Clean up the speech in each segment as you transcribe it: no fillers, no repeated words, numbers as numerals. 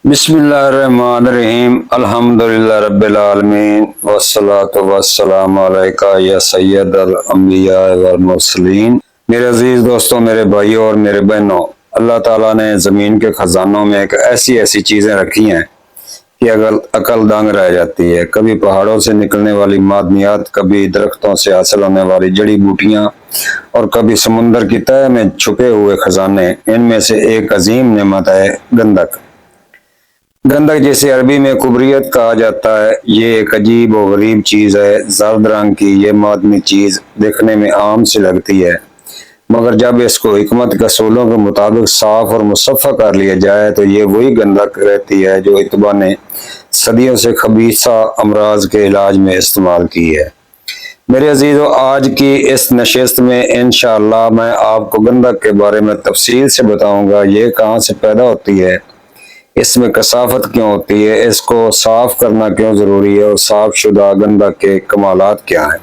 बिस्मिल्लाहिर्रहमानिर्रहीम अल्हम्दुलिल्लाह रब्बिल आलमीन वस्सलातु वस्सलामु अलैका या सय्यदल अंबिया वल मुरसलीन। मेरे अजीज दोस्तों, मेरे भाइयों और मेरे बहनों, अल्लाह ताला ने ज़मीन के खजानों में एक ऐसी ऐसी चीज़ें रखी हैं कि अगर अकल दंग रह जाती है। कभी पहाड़ों से निकलने वाली मादनियात, कभी दरख्तों से हासिल होने वाली जड़ी बूटियाँ और कभी समुंदर की तह में छुपे हुए खजाने। इनमें से एक अजीम नेमत है गंधक। गंधक जिसे अरबी में कुबरियत कहा जाता है, ये एक अजीब और गरीब चीज़ है। जर्द रंग की ये मादनी चीज़ देखने में आम सी लगती है, मगर जब इसको हिकमत के असूलों के मुताबिक साफ और मुसफ़ा कर लिया जाए तो ये वही गंधक रहती है जो इत्बा ने सदियों से खबीसा अमराज के इलाज में इस्तेमाल की है। मेरे अजीज़ों, आज की इस नशिस्त में इंशाअल्लाह मैं आपको गंधक के बारे में तफसील से बताऊंगा। ये कहाँ से पैदा होती है, इसमें कसाफत क्यों होती है, इसको साफ करना क्यों ज़रूरी है और साफ शुदा गंधक के कमालात क्या हैं।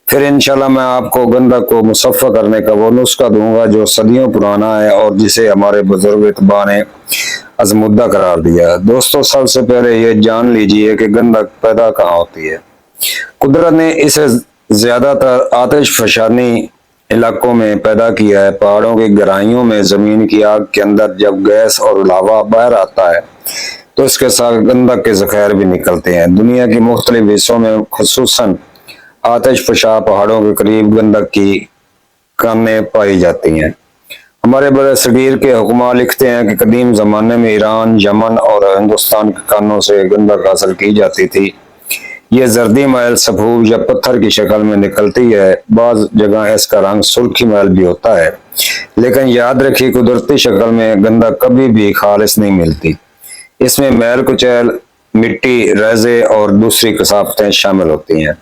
फिर इंशाल्लाह मैं आपको गंधक को मुसफ़ा करने का वो नुस्खा दूंगा जो सदियों पुराना है और जिसे हमारे बुजुर्ग इत्बा ने अज़मुद्दा करार दिया। दोस्तों, सबसे पहले ये जान लीजिए कि गंधक पैदा कहाँ होती है। कुदरत ने इसे ज़्यादातर आतिश फशानी इलाकों में पैदा किया है। पहाड़ों की गहराइयों में जमीन की आग के अंदर जब गैस और लावा बाहर आता है तो इसके साथ गंधक के ज़ख़ायर भी निकलते हैं। दुनिया के मुख्तलिफ हिस्सों में खुसूसन आतिश फशा पहाड़ों के करीब गंधक की खानें पाई जाती हैं। हमारे बड़े सगीर के हुक्मा लिखते हैं कि कदीम ज़माने में ईरान, यमन और हिंदुस्तान के खानों से गंधक हासिल की जाती थी। ये जर्दी मैल सफूब या पत्थर की शक्ल में निकलती है। बाज़ जगह इसका रंग सुर्खी मैल भी होता है, लेकिन याद रखिए कुदरती शक्ल में गंधक कभी भी खालिस नहीं मिलती। इसमें मैल कुचैल, मिट्टी, रेजे और दूसरी कसाफतें शामिल होती हैं।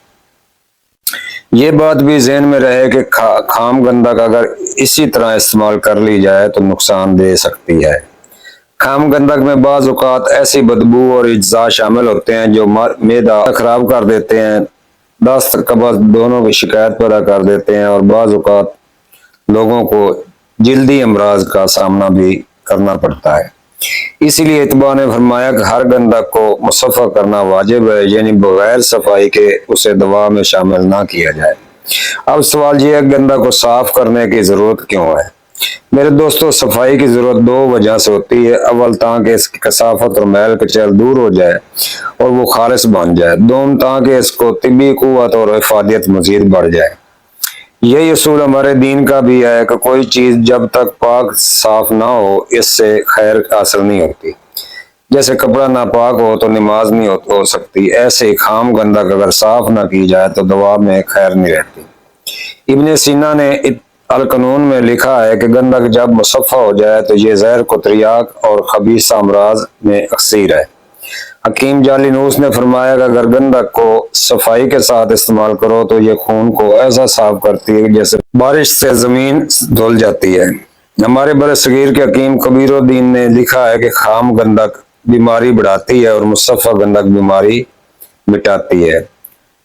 ये बात भी ज़हन में रहे कि खाम गंधक अगर इसी तरह इस्तेमाल कर ली जाए तो नुकसान दे सकती है। खाम गंधक में बाज़ औक़ात ऐसी बदबू और इज्ज़ा शामिल होते हैं जो मैदा खराब कर देते हैं, दस्त कब्ज़ दोनों की शिकायत पैदा कर देते हैं और बाज़ औक़ात लोगों को जल्दी अमराज का सामना भी करना पड़ता है। इसीलिए इत्बा ने फरमाया कि हर गंधक को मुसफ़ा करना वाजिब है, यानी बगैर सफाई के उसे दवा में शामिल ना किया जाए। अब सवाल यह है, गंधक को साफ करने की ज़रूरत क्यों है। मेरे दोस्तों, सफाई की जरूरत दो वजह से होती है। अव्वल ताकि इसकी कसाफत और मैल कचैल दूर हो जाए और वो खालिस बन जाए। दोम ताकि इसको तिब्बी कुव्वत और हिफाजत मजीद बढ़ जाए। यही असूल हमारे दीन का भी है कि कोई चीज जब तक पाक साफ ना हो इससे खैर हासिल नहीं होती। जैसे कपड़ा नापाक हो तो नमाज नहीं हो सकती, ऐसे ही खाम गंधक अगर साफ ना की जाए तो दवा में खैर नहीं रहती। इब्ने सीना ने अल कानून में लिखा है कि गंधक जब मुसफ़ा हो जाए तो ये जहर को त्रियाक और खबीसा अमराज में अक्सीर है। हकीम जालिनूस ने फरमाया कि अगर गंधक को सफाई के साथ इस्तेमाल करो तो ये खून को ऐसा साफ करती है जैसे बारिश से जमीन धुल जाती है। हमारे बड़े सगीर के हकीम कबीरुद्दीन ने लिखा है कि खाम गंधक बीमारी बढ़ाती है और मुसफ़ा गंधक बीमारी मिटाती है।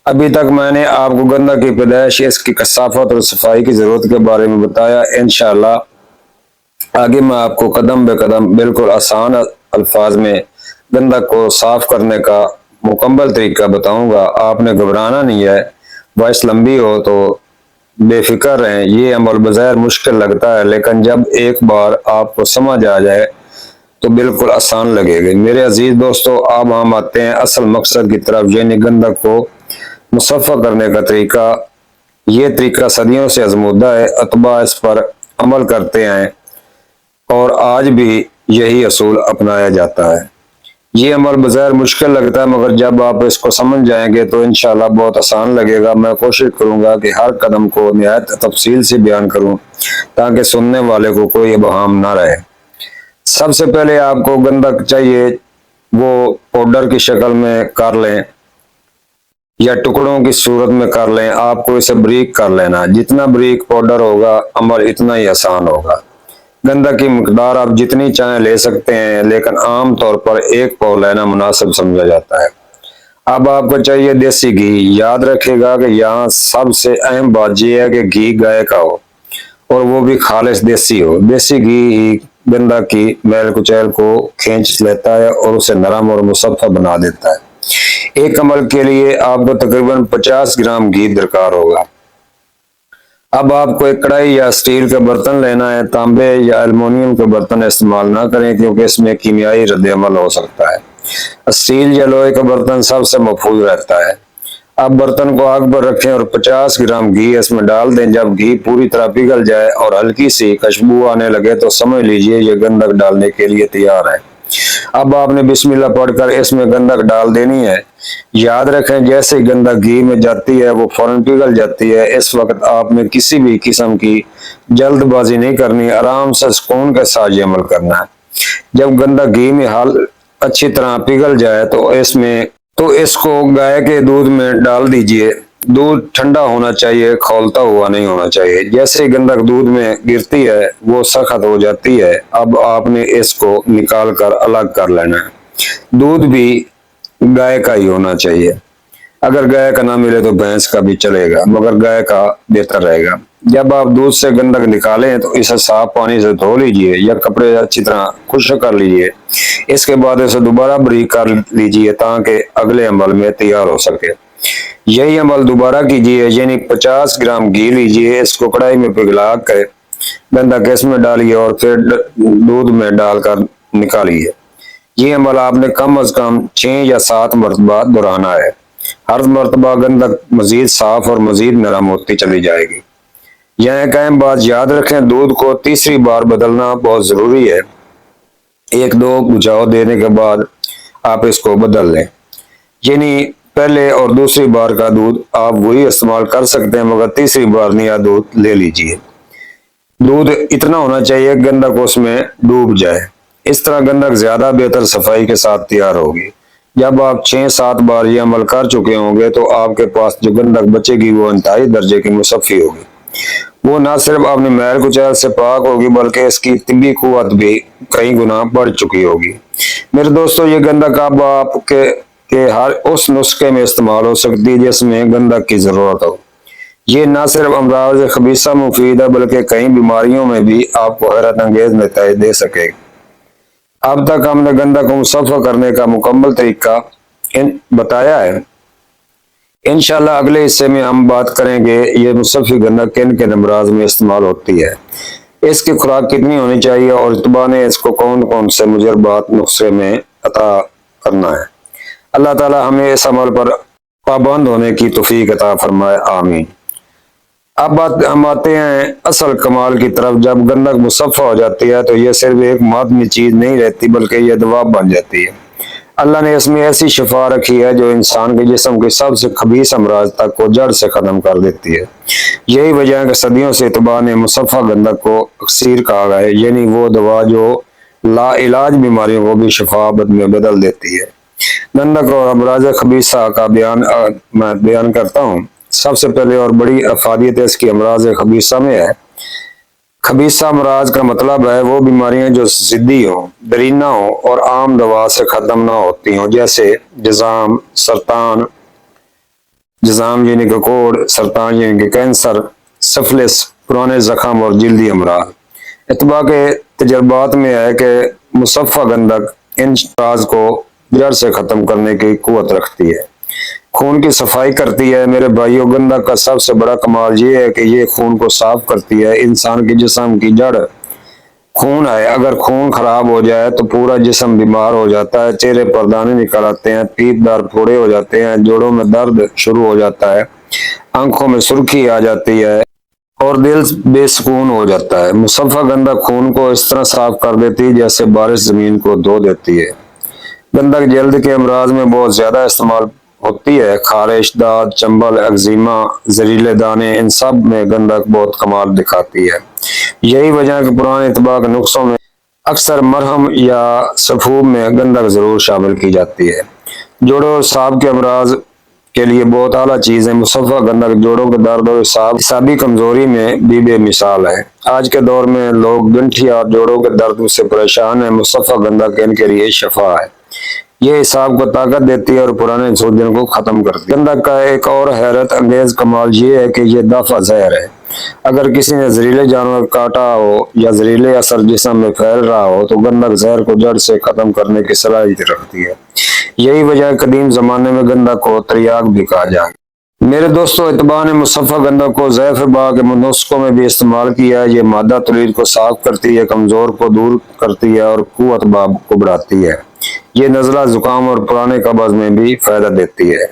अभी तक मैंने आपको गंधक की पैदाइश, इसकी कसाफत और सफाई की जरूरत के बारे में बताया। इंशाअल्लाह आगे मैं आपको कदम बे कदम बिल्कुल आसान अल्फाज में गंधक को साफ करने का मुकम्मल तरीका बताऊंगा। आपने घबराना नहीं है, वॉइस लंबी हो तो बेफिक्र रहें। ये अमल बज़ाहिर मुश्किल लगता है, लेकिन जब एक बार आपको समझ आ जाए तो बिल्कुल आसान लगेगा। मेरे अजीज दोस्तों, अब हम आते हैं असल मकसद की तरफ, यानी गंधक को मुसफ़ा करने का तरीका। ये तरीका सदियों से आज़मूदा है, अतबा इस पर अमल करते हैं और आज भी यही असूल अपनाया जाता है। ये अमल बज़ाहिर मुश्किल लगता है, मगर जब आप इसको समझ जाएंगे तो इंशाअल्लाह बहुत आसान लगेगा। मैं कोशिश करूंगा कि हर कदम को निहायत तफसील से बयान करूं ताकि सुनने वाले को कोई इबहम ना रहे। सबसे पहले आपको गंधक चाहिए, वो पाउडर की शक्ल में कर लें या टुकड़ों की सूरत में कर लें। आपको इसे बारीक कर लेना, जितना बारीक पाउडर होगा अमल इतना ही आसान होगा। गंधक की मकदार आप जितनी चाहें ले सकते हैं, लेकिन आम तौर पर एक पाव लेना मुनासिब समझा जाता है। अब आपको चाहिए देसी घी। याद रखेगा कि यहाँ सबसे अहम बात यह है कि घी गाय का हो और वो भी खालिस देसी हो। देसी घी गंदा की मैल कुचैल को खींच लेता है और उसे नरम और मुसफ़्फ़ा बना देता है। एक अमल के लिए आपको तकरीबन 50 ग्राम घी दरकार होगा। अब आपको एक कढ़ाई या स्टील का बर्तन लेना है। तांबे या एल्युमिनियम के बर्तन इस्तेमाल ना करें क्योंकि इसमें कीमियाई रद्द-ए-अमल हो सकता है। स्टील या लोहे का बर्तन सबसे महफूज रहता है। अब बर्तन को आग पर रखें और 50 ग्राम घी इसमें डाल दें। जब घी पूरी तरह पिघल जाए और हल्की सी खुशबू आने लगे तो समझ लीजिए ये गंधक डालने के लिए तैयार है। अब आपने बिस्मिल्लाह पढ़कर इसमें गंधक डाल देनी है। याद रखें जैसे गंधक घी में जाती है वो फौरन पिघल जाती है। इस वक्त आपने किसी भी किस्म की जल्दबाजी नहीं करनी, आराम से सुकून के साथ ये अमल करना है। जब गंधक घी में हाल अच्छी तरह पिघल जाए तो इसको गाय के दूध में डाल दीजिए। दूध ठंडा होना चाहिए, खौलता हुआ नहीं होना चाहिए। जैसे ही गंधक दूध में गिरती है वो सख्त हो जाती है। अब आपने इसको निकाल कर अलग कर लेना है। दूध भी गाय का ही होना चाहिए। अगर गाय का ना मिले तो भैंस का भी चलेगा, मगर गाय का बेहतर रहेगा। जब आप दूध से गंधक निकालें तो इसे साफ पानी से धो लीजिए या कपड़े अच्छी तरह खुश्क कर लीजिए। इसके बाद इसे दोबारा बारीक कर लीजिए ताकि अगले अमल में तैयार हो सके। यही अमल दोबारा कीजिए, यानी 50 ग्राम घी लीजिए, इसको कढ़ाई में पिघला कर गंधक इसमें डालिए और फिर दूध में डालकर निकालिए। ये अमल आपने कम अज कम 6 या 7 मरतबा दोहराना है। हर मरतबा गंधक मजीद साफ और मजीद नरम होती चली जाएगी। यह एक अहम बात याद रखें, दूध को तीसरी बार बदलना बहुत जरूरी है। 1-2 बुझाव देने के बाद आप इसको बदल लें। यानी पहले और दूसरी बार का दूध आप वही इस्तेमाल कर सकते हैं, मगर तीसरी बार नया दूध ले लीजिए। दूध इतना होना चाहिए गंधक उसमें डूब जाए। इस तरह गंधक ज्यादा बेहतर सफाई के साथ तैयार होगी। जब आप 6-7 बार ये अमल कर चुके होंगे तो आपके पास जो गंधक बचेगी वो इंतहाई दर्जे की मुसफ़्फ़ी होगी। वो न सिर्फ अपने मैल कुचैल से पाक होगी बल्कि इसकी तिब्बी कुव्वत भी कई गुना बढ़ चुकी होगी। मेरे दोस्तों, ये गंधक अब आपके हर उस नुस्खे में इस्तेमाल हो सकती है जिसमें गंधक की जरूरत हो। ये न सिर्फ अमराज खबीसा मुफीद है बल्कि कई बीमारियों में भी आपको हैरत अंगेज नतीजे दे सकेगा। अब तक हमने गंधक को मुसफ़्फ़ा करने का मुकम्मल तरीका बताया है। इंशाल्लाह अगले हिस्से में हम बात करेंगे ये मुसफ़्फ़ी गंधक किन किन अमराज में इस्तेमाल होती है, इसकी खुराक कितनी होनी चाहिए और इत्बा ने इसको कौन कौन से मुजरबात नुस्खे में अता करना है। अल्लाह ताला हमें इस अमल पर पाबंद होने की तौफीक अता फरमाए, आमीन। अब हम आते हैं असल कमाल की तरफ। जब गंधक मुसफ़्फ़ा हो जाती है तो यह सिर्फ एक मादनी चीज नहीं रहती बल्कि यह दवा बन जाती है। अल्लाह ने इसमें ऐसी शिफा रखी है जो इंसान के जिस्म के सबसे खबीस अमराज तक को जड़ से खत्म कर देती है। यही वजह है कि सदियों से इत्बा ने मुसफ़्फ़ा गंधक को अक्सीर कहा है, यानी वो दवा जो ला इलाज बीमारियों को भी शिफाबत में बदल देती है। गंधक और अमराज खबीसा का मैं बयान करता हूँ। सबसे पहले और बड़ी अफादियत इसकी अमराज खबीसा में है। खबीसा अमराज का मतलब है वो बीमारियां जो जिद्दी हो, दरीना हो और आम दवा से खत्म ना होती हो, जैसे जजाम, सरतान, जजाम यानी कि कोड़, सरतान यानी कि कैंसर, सफलिस, पुराने जख्म और जिल्दी अमराज। इत्बा के तजर्बात में है कि मुसफ़्फ़ा गंधक इन अमराज को जड़ से खत्म करने की कुव्वत रखती है, खून की सफाई करती है। मेरे भाइयों, गंधक का सबसे बड़ा कमाल ये है कि ये खून को साफ करती है। इंसान के जिस्म की जड़ खून है। अगर खून खराब हो जाए तो पूरा जिस्म बीमार हो जाता है, चेहरे पर दाने निकल आते हैं, पीपदार फोड़े हो जाते हैं, जोड़ों में दर्द शुरू हो जाता है, आंखों में सुर्खी आ जाती है और दिल बेसुकून हो जाता है। मुसफ़्फ़ा गंधक खून को इस तरह साफ कर देती है जैसे बारिश जमीन को धो देती है। गंधक जल्द के अमराज में बहुत ज्यादा इस्तेमाल होती है। खारिश, दाद, चंबल, एक्जिमा, जहरीले दाने, इन सब में गंधक बहुत कमाल दिखाती है। यही वजह है कि पुराने इत्बा के नुस्खों में अक्सर मरहम या सफूब में गंधक जरूर शामिल की जाती है। जोड़ों साहब के अमराज के लिए बहुत आला चीज है। मुसफ़्फ़ा गंधक जोड़ों के दर्द और हिसाबी कमजोरी में भी बेमिसाल है। आज के दौर में लोग गंठिया और जोड़ों के दर्द से परेशान है। मुसफ़्फ़ा गंधक इनके लिए शफा है। ये हिसाब को ताकत देती है और पुराने सूजन को खत्म करती है। गंधक का एक और हैरत अंगेज कमाल ये है कि ये दफा जहर है। اگر کسی نے زہریلے جانور کاٹا ہو یا زہریلے اثر جسم میں پھیل رہا ہو تو گندک زہر کو جڑ سے ختم کرنے کی صلاحیت رکھتی ہے۔ یہی وجہ ہے قدیم زمانے میں گندک کو تریاک بھی کہا جائے۔ میرے دوستو، اتباع نے مصفہ گندک کو ضعف باء کے نسخوں میں بھی استعمال کیا ہے۔ یہ مادہ تولید کو صاف کرتی ہے، کمزور کو دور کرتی ہے اور قوت باء کو بڑھاتی ہے۔ یہ نزلہ، زکام اور پرانے قبض میں بھی فائدہ دیتی ہے۔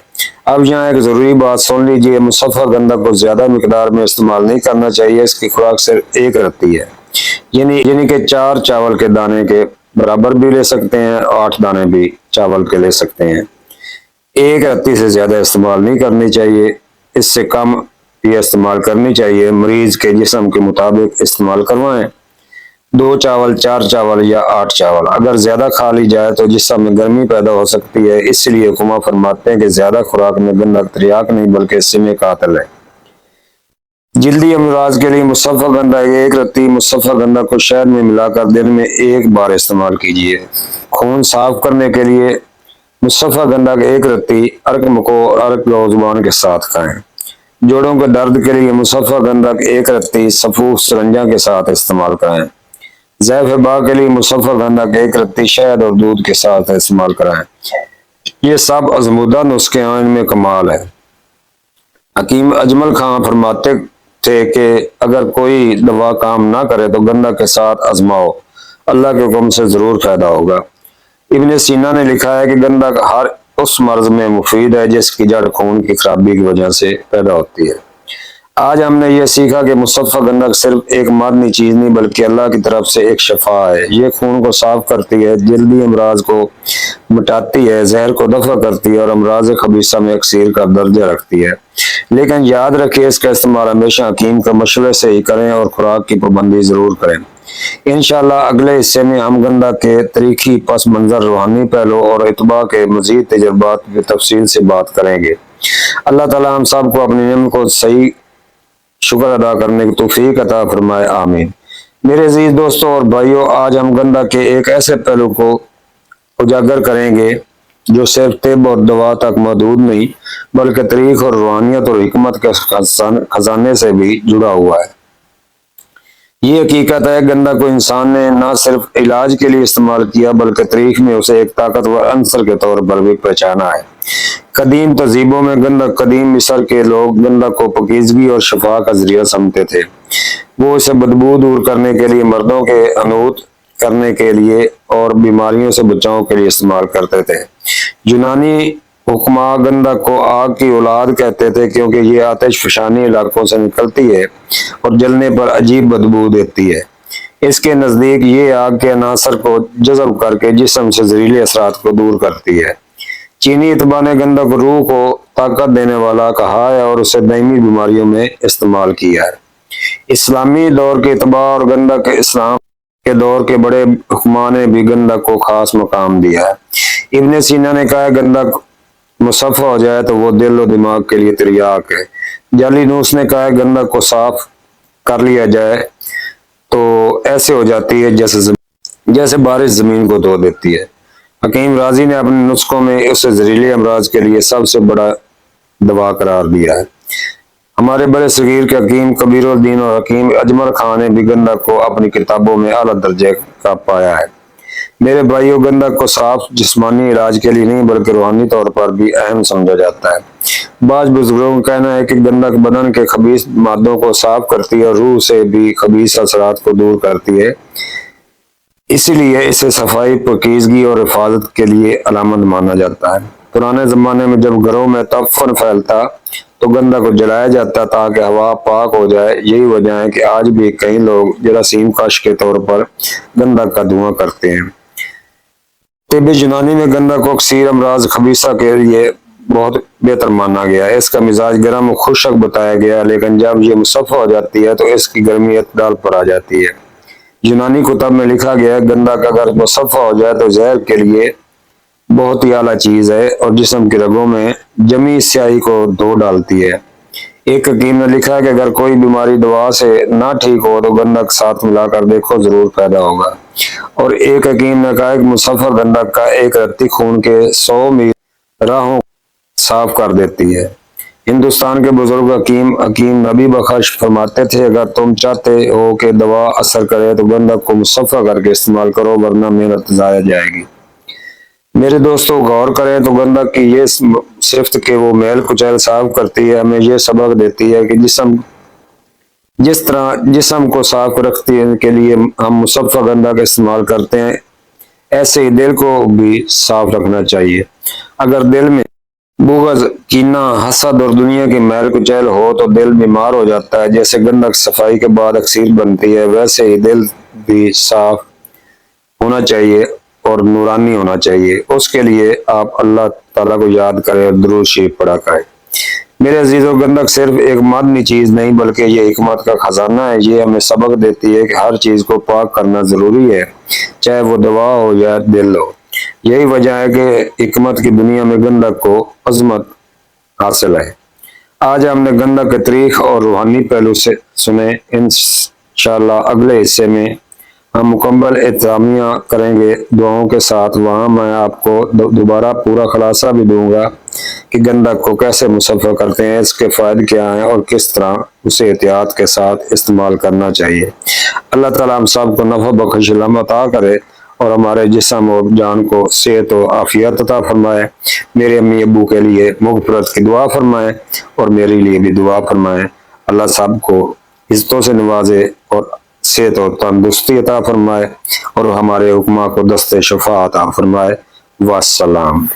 اب یہاں ایک ضروری بات سن لیجئے، مصفہ گندک کو زیادہ مقدار میں استعمال نہیں کرنا چاہیے۔ اس کی خوراک صرف ایک رتی ہے، یعنی کہ 4 چاول کے دانے کے برابر بھی لے سکتے ہیں، 8 دانے بھی چاول کے لے سکتے ہیں۔ ایک رتی سے زیادہ استعمال نہیں کرنی چاہیے، اس سے کم یہ استعمال کرنی چاہیے۔ مریض کے جسم کے مطابق استعمال کروائیں، 2 چاول، 4 چاول یا 8 چاول۔ اگر زیادہ کھا لی جائے تو جسم میں گرمی پیدا ہو سکتی ہے، اس لیے حکماء فرماتے ہیں کہ زیادہ خوراک میں گندک تریاک نہیں بلکہ سم قاتل ہے۔ جلدی امراض کے لیے مصفہ گندک 1 رتی مصفہ گندک کو شہد میں ملا کر دن میں 1 بار استعمال کیجیے۔ خون صاف کرنے کے لیے مصفہ گندک 1 رتی ارک کو ارک زبان کے ساتھ کھائیں۔ جوڑوں کے درد کے لیے مصفہ گندک 1 رتی سفوف سرنجہ کے ساتھ استعمال کریں۔ ضعف باء کے لیے مصفہ گندک 1 رتی شہد اور دودھ کے ساتھ استعمال کریں۔ یہ سب آزمودہ نسخے ہیں، ان میں کمال ہے۔ حکیم اجمل خان فرماتے تھے کہ اگر کوئی دوا کام نہ کرے تو گندک کے ساتھ آزماؤ، اللہ کے حکم سے ضرور فائدہ ہوگا۔ ابن سینا نے لکھا ہے کہ گندک ہر اس مرض میں مفید ہے جس کی جڑ خون کی خرابی کی وجہ سے پیدا ہوتی ہے۔ آج ہم نے یہ سیکھا کہ مصفہ گندک صرف ایک معدنی چیز نہیں بلکہ اللہ کی طرف سے ایک شفا ہے۔ یہ خون کو صاف کرتی ہے، جلدی امراض کو مٹاتی ہے، زہر کو دفع کرتی ہے اور امراض خبیثہ میں اکسیر کا درجہ رکھتی ہے۔ لیکن یاد رکھیں، اس کا استعمال ہمیشہ حکیم کے مشورے سے ہی کریں اور خوراک کی پابندی ضرور کریں۔ انشاءاللہ اگلے حصے میں ہم گندک کے تاریخی پس منظر، روحانی پہلو اور اتباع کے مزید تجربات کی تفصیل سے بات کریں گے۔ اللہ تعالی ہم سب کو اپنی نعمت کو صحیح شکر ادا کرنے کی توفیق عطا فرمائے، آمین۔ میرے عزیز دوستوں اور بھائیوں، آج ہم گندک کے ایک ایسے پہلو کو اجاگر کریں گے جو صرف طب اور دوا تک محدود نہیں بلکہ تاریخ اور روحانیت اور حکمت کے خزانے سے بھی جڑا ہوا ہے۔ یہ حقیقت ہے، گندک کو انسان نے نہ صرف علاج کے لیے استعمال کیا بلکہ تاریخ میں اسے ایک طاقتور عنصر کے طور پر بھی پہچانا ہے۔ قدیم تہذیبوں میں گندک، قدیم مصر کے لوگ گندک کو پاکیزگی اور شفا کا ذریعہ سمجھتے تھے۔ وہ اسے بدبو دور کرنے کے لیے، مردوں کے انوت کرنے کے لیے اور بیماریوں سے بچاؤ کے لیے استعمال کرتے تھے۔ یونانی حکماء گندک کو آگ کی اولاد کہتے تھے کیونکہ یہ آتش فشانی علاقوں سے نکلتی ہے اور جلنے پر عجیب بدبو دیتی ہے۔ اس کے نزدیک یہ آگ کے عناصر کو جذب کر کے جسم سے زہریلے اثرات کو دور کرتی ہے۔ چینی اتباع نے گندک کو روح کو طاقت دینے والا کہا ہے اور اسے دائمی بیماریوں میں استعمال کیا ہے۔ اسلامی دور کے اتباع اور گندک اسلام کے دور کے بڑے حکماء نے بھی گندک کو خاص مقام دیا ہے۔ ابن سینا نے کہا ہے گندک مصفہ ہو جائے تو وہ دل و دماغ کے لیے تریاک ہے۔ جالینوس نے کہا ہے گندک کو صاف کر لیا جائے تو ایسے ہو جاتی ہے جیسے بارش زمین کو دھو دیتی ہے۔ حکیم رازی نے اپنے نسخوں میں اسے زہریلے امراض کے لیے سب سے بڑا دوا قرار دیا ہے۔ ہمارے بڑے صغیر کے حکیم کبیر الدین اور حکیم اجمل خان نے بھی گندک کو اپنی کتابوں میں اعلیٰ درجے کا پایا ہے۔ میرے بھائیوں، گندک کو صرف جسمانی علاج کے لیے نہیں بلکہ روحانی طور پر بھی اہم سمجھا جاتا ہے۔ بعض بزرگوں کا کہنا ہے کہ گندک بدن کے خبیث مادوں کو صاف کرتی ہے اور روح سے بھی خبیث اثرات کو دور کرتی ہے، اسی لیے اسے صفائی، پاکیزگی اور حفاظت کے لیے علامت مانا جاتا ہے۔ پرانے زمانے میں جب گھروں میں تعفن پھیلتا تو گندک کو جلایا جاتا تاکہ ہوا پاک ہو جائے۔ یہی وجہ ہے کہ آج بھی کئی لوگ جراثیم کش کے طور پر گندک کا دھواں کرتے ہیں۔ طب یونانی میں گندک کو اکثیر امراض خبیثہ کے لیے بہت بہتر مانا گیا ہے۔ اس کا مزاج گرم و خشک بتایا گیا ہے، لیکن جب یہ مصفہ ہو جاتی ہے تو اس کی گرمی اعتدال پر آ جاتی ہے۔ یونانی کتب میں لکھا گیا ہے گندک اگر مصفہ ہو جائے تو زہر کے لیے بہت ہی اعلیٰ چیز ہے اور جسم کی رگوں میں جمی سیاہی کو دھو ڈالتی ہے۔ ایک حکیم نے لکھا ہے کہ اگر کوئی بیماری دوا سے نہ ٹھیک ہو تو گندک ساتھ ملا کر دیکھو، ضرور پیدا ہوگا۔ اور ایک حکیم نے کہا کہ مصفہ گندک کا 1 رتی خون کے 100 میل راہوں صاف کر دیتی ہے۔ ہندوستان کے بزرگ حکیم نبی بخش فرماتے تھے، اگر تم چاہتے ہو کہ دوا اثر کرے تو گندک کو مصفحہ کر کے استعمال کرو، ورنہ محنت ضائع جائے گی۔ میرے دوستو، غور کریں تو گندک کی یہ صفت کہ وہ میل کچیل صاف کرتی ہے ہمیں یہ سبق دیتی ہے کہ جس طرح جسم کو صاف رکھتی ہے کے لیے ہم مصفحہ گندک استعمال کرتے ہیں، ایسے ہی دل کو بھی صاف رکھنا چاہیے۔ اگر دل میں بغض، کینہ، حسد اور دنیا کی میل کچیل ہو تو دل بیمار ہو جاتا ہے۔ جیسے گندک صفائی کے بعد اکسیر بنتی ہے، ویسے ہی دل بھی صاف ہونا چاہیے اور نورانی ہونا چاہیے۔ اس کے لیے آپ اللہ تعالیٰ کو یاد کریں اور درود شریف پڑھا کریں۔ میرے عزیزو، گندک صرف ایک معدنی چیز نہیں بلکہ یہ حکمت کا خزانہ ہے۔ یہ ہمیں سبق دیتی ہے کہ ہر چیز کو پاک کرنا ضروری ہے، چاہے وہ دوا ہو یا دل ہو۔ یہی وجہ ہے کہ حکمت کی دنیا میں گندک کو عظمت حاصل ہے۔ آج ہم نے گندک کے تاریخ اور روحانی پہلو سے سنے۔ انشاءاللہ اگلے حصے میں ہم مکمل اہتمامیہ کریں گے دعاؤں کے ساتھ۔ وہاں میں آپ کو دوبارہ پورا خلاصہ بھی دوں گا کہ گندک کو کیسے مصفحہ کرتے ہیں، اس کے فائدے کیا ہیں اور کس طرح اسے احتیاط کے ساتھ استعمال کرنا چاہیے۔ اللہ تعالیٰ ہم سب کو نفع بخش علم عطا کرے اور ہمارے جسم اور جان کو صحت و عافیت عطا فرمائے۔ میرے امی ابو کے لیے مغفرت کی دعا فرمائے اور میرے لیے بھی دعا فرمائے۔ اللہ سب کو عزتوں سے نوازے اور صحت اور تندرستی عطا فرمائے اور ہمارے حکمہ کو دست شفا عطا فرمائے۔ والسلام۔